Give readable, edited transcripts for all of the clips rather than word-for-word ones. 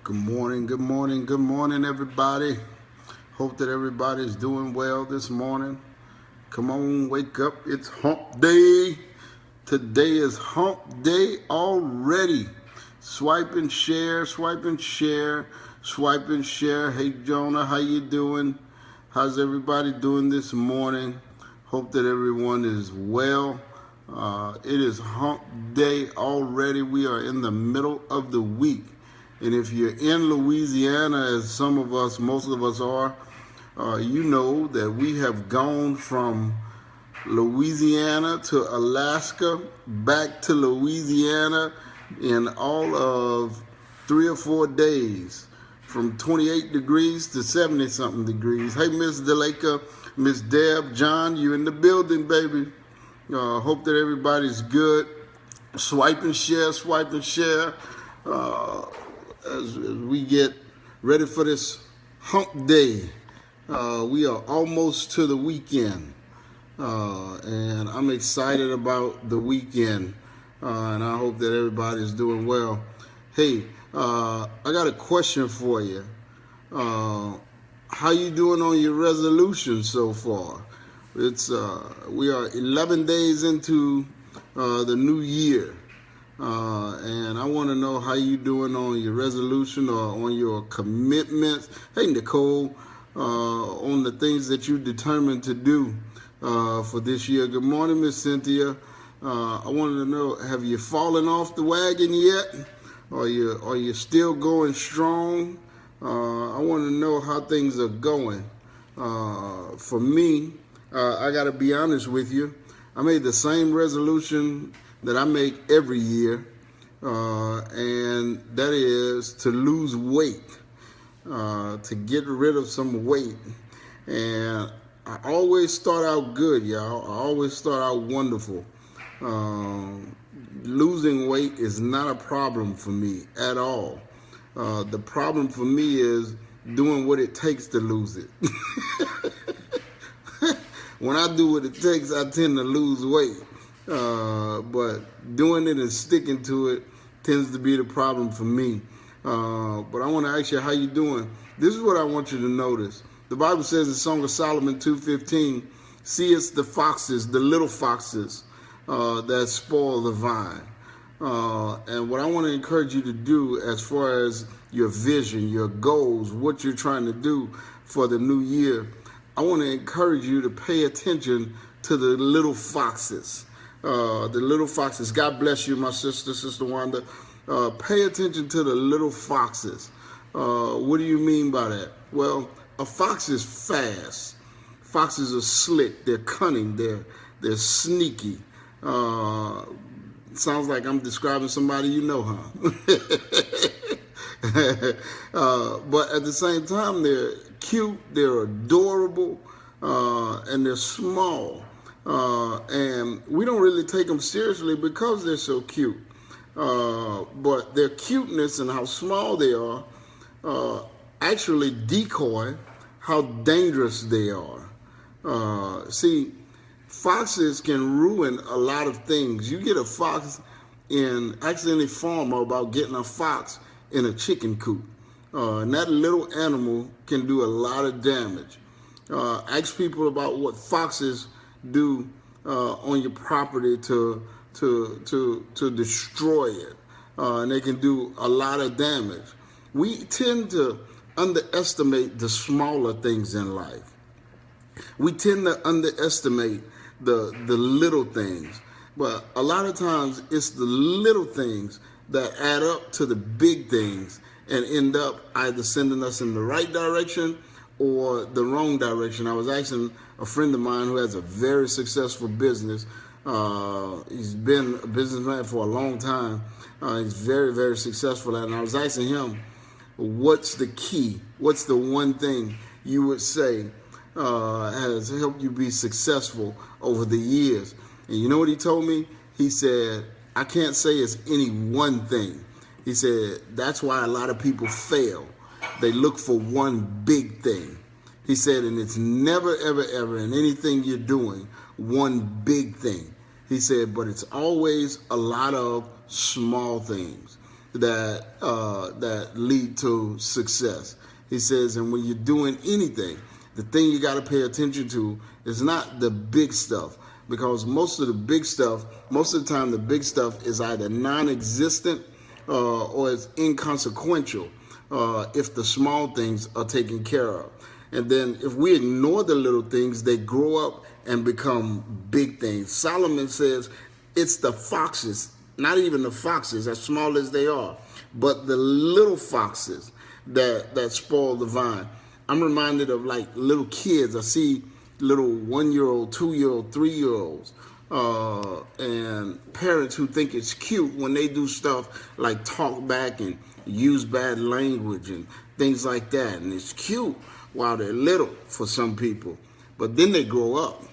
Good morning, good morning, good morning, everybody. Hope that everybody's doing well this morning. Come on, wake up. It's hump day. Today is hump day already. Swipe and share, swipe and share, swipe and share. Hey, Jonah, how you doing? How's everybody doing this morning? Hope that everyone is well. It is hump day already. We are in the middle of the week. And if you're in Louisiana, as some of us, most of us are, you know that we have gone from Louisiana to Alaska, back to Louisiana in all of 3 or 4 days, from 28 degrees to 70-something degrees. Hey, Miss Deleka, Miss Deb, John, you in the building, baby. Hope that everybody's good. Swipe and share, swipe and share. As we get ready for this hump day. We are almost to the weekend. And I'm excited about the weekend. And I hope that everybody's doing well. Hey, I got a question for you. How you doing on your resolution so far? We are 11 days into the new year. And I want to know how you doing on your resolution or on your commitments. Hey, Nicole, on the things that you determined to do for this year. Good morning, Miss Cynthia. I wanted to know, have you fallen off the wagon yet? Are you still going strong? I want to know how things are going. For me, I got to be honest with you. I made the same resolution that I make every year, and that is to lose weight, to get rid of some weight. And I always start out good, y'all. I always start out wonderful. Losing weight is not a problem for me at all. The problem for me is doing what it takes to lose it. When I do what it takes, I tend to lose weight. But doing it and sticking to it tends to be the problem for me. But I want to ask you, how you doing? This is what I want you to notice. The Bible says in Song of Solomon 2:15, see, it's the foxes, the little foxes, that spoil the vine. And what I want to encourage you to do as far as your vision, your goals, what you're trying to do for the new year, I want to encourage you to pay attention to the little foxes. The little foxes. God bless you, my Sister Wanda. Pay attention to the little foxes. What do you mean by that? Well, a fox is fast. Foxes are slick. They're cunning. They're sneaky. Sounds like I'm describing somebody you know, huh? But at the same time, they're cute. They're adorable, and they're small. And we don't really take them seriously because they're so cute. But their cuteness and how small they are actually decoy how dangerous they are. See, foxes can ruin a lot of things. You get a fox in, actually any farmer about getting a fox in a chicken coop. And that little animal can do a lot of damage. Ask people about what foxes do on your property to destroy it, and they can do a lot of damage. We tend to underestimate the smaller things in life. We tend to underestimate the little things, but a lot of times it's the little things that add up to the big things and end up either sending us in the right direction or the wrong direction. I was asking a friend of mine who has a very successful business. He's been a businessman for a long time. He's very, very successful at it. And I was asking him, what's the key? What's the one thing you would say has helped you be successful over the years? And you know what he told me? He said, I can't say it's any one thing. He said, that's why a lot of people fail. They look for one big thing. He said, and it's never, ever, ever in anything you're doing, one big thing. He said, but it's always a lot of small things. that lead to success. He says, and when you're doing anything, the thing you got to pay attention to is not the big stuff, because most of the time, the big stuff is either non-existent or it's inconsequential if the small things are taken care of. And then if we ignore the little things, they grow up and become big things. Solomon says it's the foxes, not even the foxes, as small as they are, but the little foxes that spoil the vine. I'm reminded of like little kids. I see little 1-year-old, 2-year-old, 3-year-olds, and parents who think it's cute when they do stuff like talk back and use bad language and things like that. And it's cute while they're little for some people. But then they grow up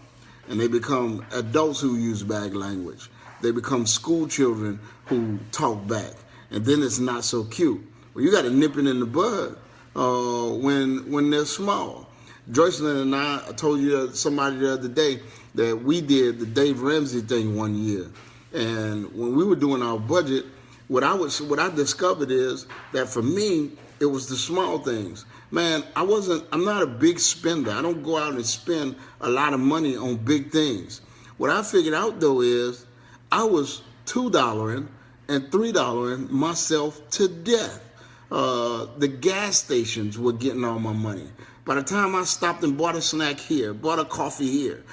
and they become adults who use bad language. They become school children who talk back. And then it's not so cute. Well, you got to nip it in the bud when they're small. Joycelyn and I told you somebody the other day that we did the Dave Ramsey thing one year. And when we were doing our budget, what I discovered is that for me, it was the small things. Man, I'm not a big spender. I don't go out and spend a lot of money on big things. What I figured out though is I was $2 and $3 myself to death. The gas stations were getting all my money. By the time I stopped and bought a snack here, bought a coffee here,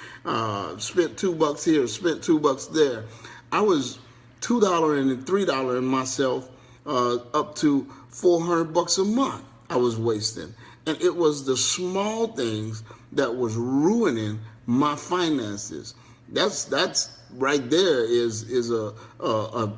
spent $2 here, spent $2 there, I was $2 and $3 myself up to $400 a month I was wasting. And it was the small things that was ruining my finances. That's right there is a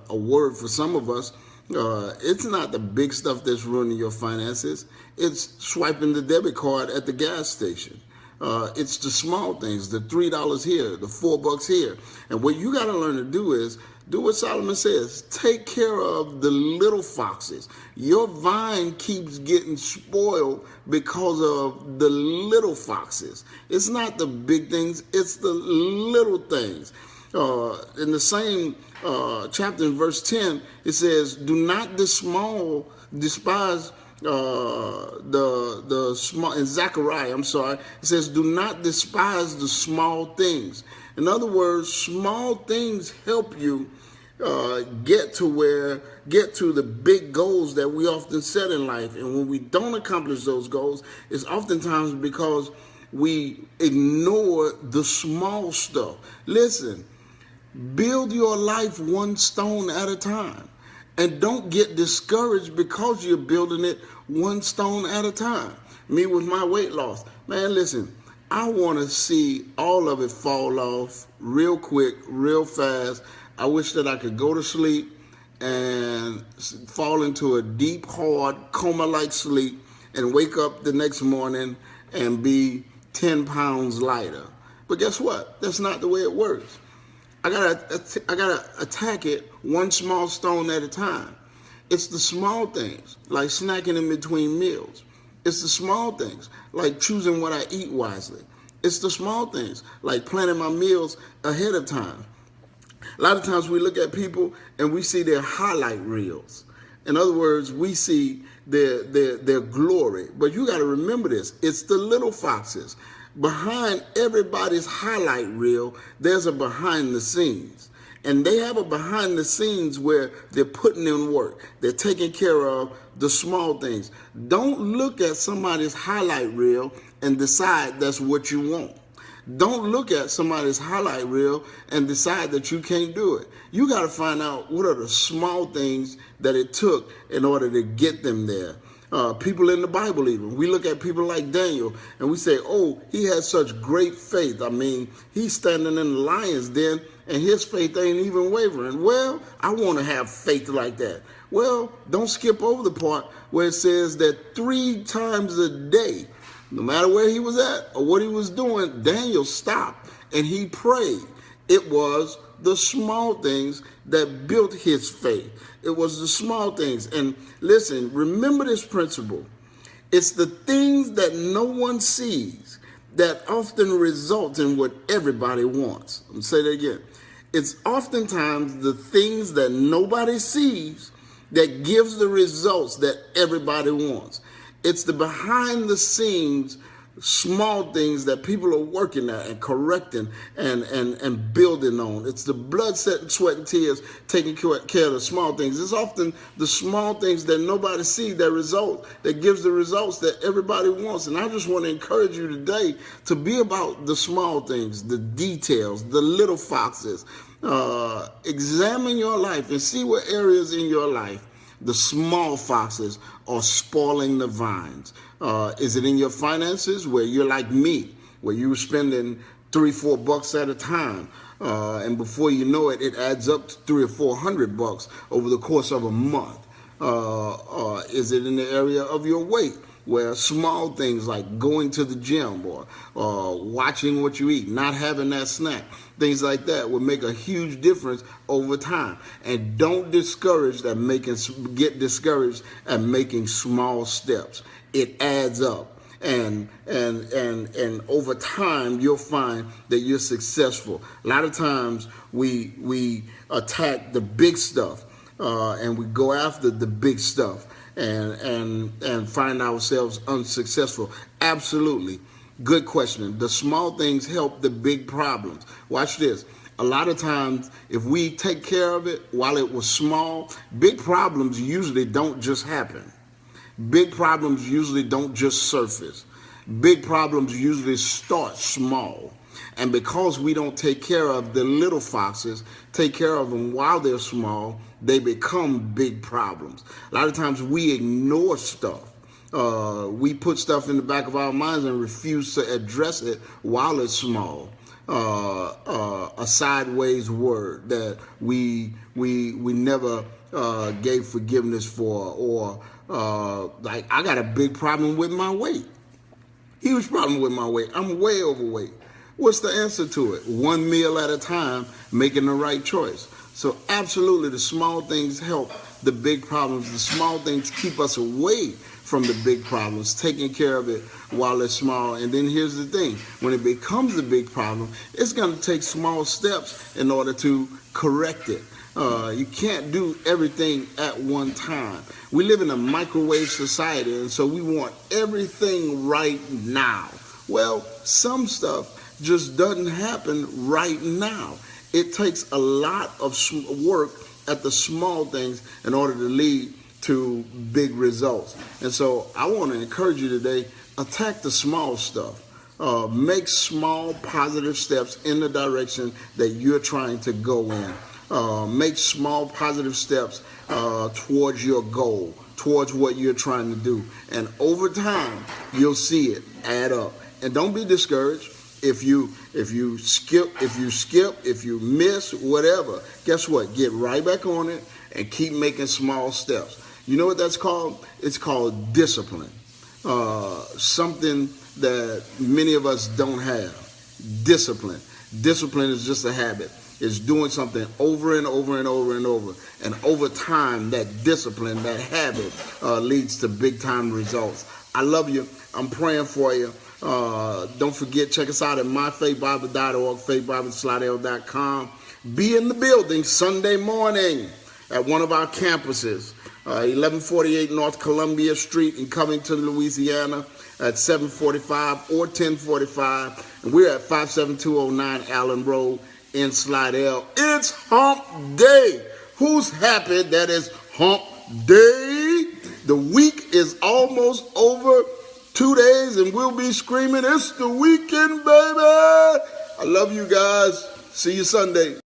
word for some of us. It's not the big stuff that's ruining your finances. It's swiping the debit card at the gas station. It's the small things, the $3 here, the $4 here. And what you got to learn to do is do what Solomon says. Take care of the little foxes. Your vine keeps getting spoiled because of the little foxes. It's not the big things. It's the little things. In the same chapter, in verse 10, it says, "Do not despise the small." In Zechariah, it says, "Do not despise the small things." In other words, small things help you get to the big goals that we often set in life. And when we don't accomplish those goals, it's oftentimes because we ignore the small stuff. Listen, build your life one stone at a time. And don't get discouraged because you're building it one stone at a time. Me with my weight loss. Man, listen, I want to see all of it fall off real quick, real fast. I wish that I could go to sleep and fall into a deep, hard, coma-like sleep and wake up the next morning and be 10 pounds lighter. But guess what? That's not the way it works. I gotta attack it one small stone at a time. It's the small things, like snacking in between meals. It's the small things, like choosing what I eat wisely. It's the small things, like planning my meals ahead of time. A lot of times we look at people and we see their highlight reels. In other words, we see their glory. But you got to remember this. It's the little foxes. Behind everybody's highlight reel, there's a behind the scenes. And they have a behind the scenes where they're putting in work. They're taking care of the small things. Don't look at somebody's highlight reel and decide that's what you want. Don't look at somebody's highlight reel and decide that you can't do it. You got to find out what are the small things that it took in order to get them there. People in the Bible even. We look at people like Daniel and we say, oh, he had such great faith. I mean, he's standing in the lion's den and his faith ain't even wavering. Well, I want to have faith like that. Well, don't skip over the part where it says that 3 times a day, no matter where he was at or what he was doing, Daniel stopped and he prayed. It was the small things that built his faith. It was the small things. And listen, remember this principle. It's the things that no one sees that often result in what everybody wants. I'm going to say that again. It's oftentimes the things that nobody sees that gives the results that everybody wants. It's the behind the scenes small things that people are working at and correcting and building on. It's the blood, sweat, and tears taking care of the small things. It's often the small things that nobody sees that gives the results that everybody wants. And I just want to encourage you today to be about the small things, the details, the little foxes. Examine your life and see what areas in your life the small foxes are spoiling the vines. Is it in your finances where you're like me, where you're spending $3-4 at a time, and before you know it, it adds up to $300 or $400 over the course of a month? Is it in the area of your weight, where small things like going to the gym or watching what you eat, not having that snack, things like that will make a huge difference over time. And don't get discouraged at making small steps. It adds up. And over time, you'll find that you're successful. A lot of times we attack the big stuff, and we go after the big stuff and find ourselves unsuccessful. Absolutely. Good question. The small things help the big problems. Watch this. A lot of times, if we take care of it while it was small, big problems usually don't just happen. Big problems usually don't just surface. Big problems usually start small. And because we don't take care of the little foxes, take care of them while they're small, they become big problems. A lot of times we ignore stuff. We put stuff in the back of our minds and refuse to address it while it's small. A sideways word that we never gave forgiveness for, or like I got a big problem with my weight. Huge problem with my weight. I'm way overweight. What's the answer to it? One meal at a time, making the right choice. So absolutely, the small things help the big problems. The small things keep us away from the big problems, taking care of it while it's small. And then here's the thing. When it becomes a big problem, it's going to take small steps in order to correct it. You can't do everything at one time. We live in a microwave society, and so we want everything right now. Well, some stuff just doesn't happen right now. It takes a lot of work at the small things in order to lead to big results. And so I want to encourage you today, attack the small stuff. Make small positive steps in the direction that you're trying to go in. Make small positive steps towards your goal, towards what you're trying to do. And over time, you'll see it add up. And don't be discouraged. If you skip, if you miss, whatever, guess what? Get right back on it and keep making small steps. You know what that's called? It's called discipline. Something that many of us don't have. Discipline. Discipline is just a habit. It's doing something over and over and over and over. And over time, that discipline, that habit leads to big time results. I love you. I'm praying for you. Don't forget, check us out at myfaithbible.org, faithbibleslidell.com. Be in the building Sunday morning at one of our campuses, 1148 North Columbia Street in Covington, Louisiana, at 7:45 or 10:45. And we're at 57209 Allen Road in Slidell. It's Hump Day. Who's happy that it's Hump Day? The week is almost over. 2 days and we'll be screaming, it's the weekend, baby. I love you guys. See you Sunday.